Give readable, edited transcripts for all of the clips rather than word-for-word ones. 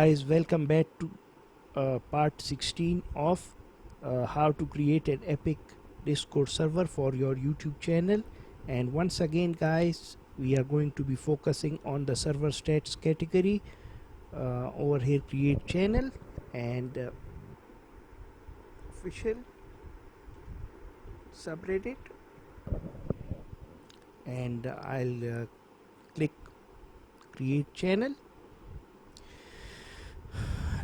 guys, welcome back to part 16 of how to create an epic Discord server for your YouTube channel. And once again guys, we are going to be focusing on the server stats category. Over here, create channel and official subreddit, and I'll click create channel.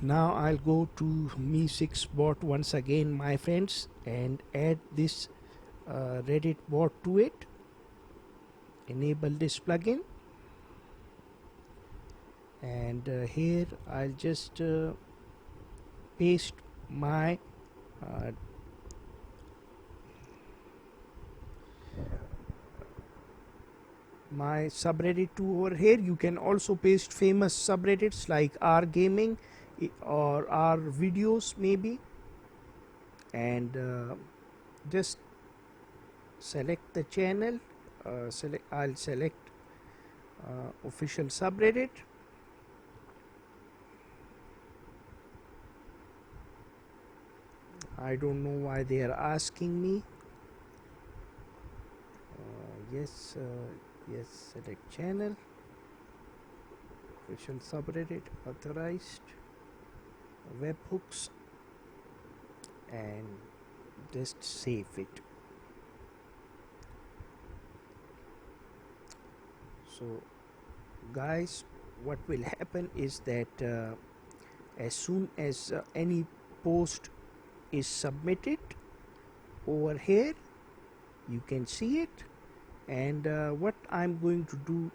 Now I'll go to Mee6 bot once again, my friends, and add this Reddit bot to it. Enable this plugin, and here I'll just paste my subreddit to over here. You can also paste famous subreddits like R gaming or R videos maybe, and just select the channel. I'll select official subreddit. I don't know why they are asking me. Yes, select channel, official subreddit, authorized, webhooks, and just save it. So guys, what will happen is that as soon as any post is submitted over here, you can see it. And what I'm going to do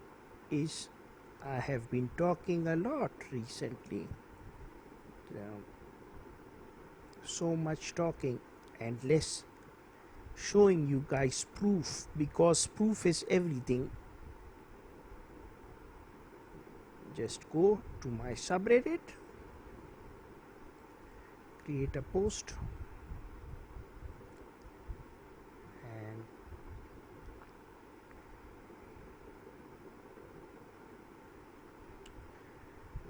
is, I have been talking a lot recently, so much talking and less showing you guys proof, because proof is everything. Just go to my subreddit, create a post, and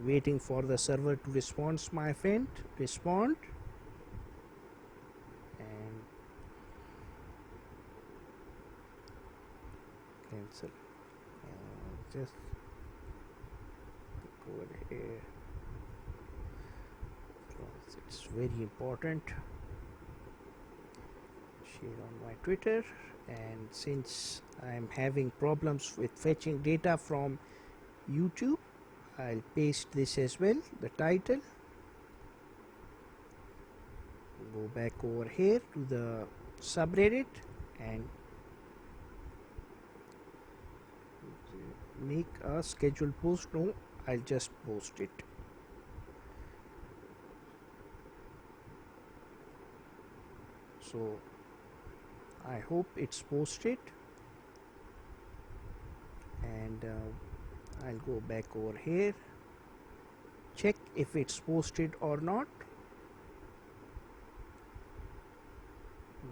waiting for the server to respond, my friend. Respond, and cancel. Just over here, because it's very important. Share on my Twitter, and since I'm having problems with fetching data from YouTube, I'll paste this as well, the title. Go back over here to the subreddit and make a scheduled post. No, I'll just post it. So I hope it's posted, and I'll go back over here, check if it's posted or not.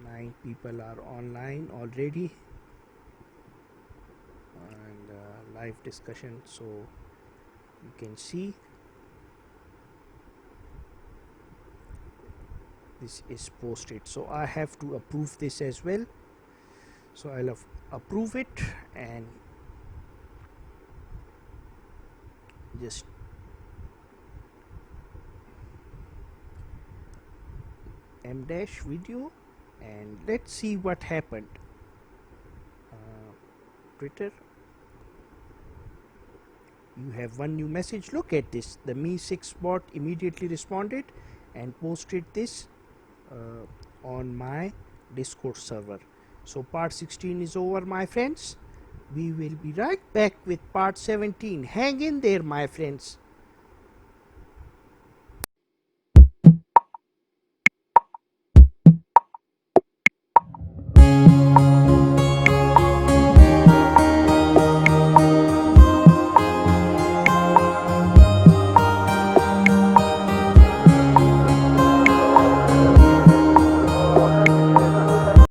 9 people are online already, and live discussion, so you can see this is posted. So I have to approve this as well, so I'll approve it and just m-video, and let's see what happened. Twitter, you have one new message. Look at this. The Mee6 bot immediately responded and posted this on my Discord server. So part 16 is over, my friends. We will be right back with part 17. Hang in there, my friends.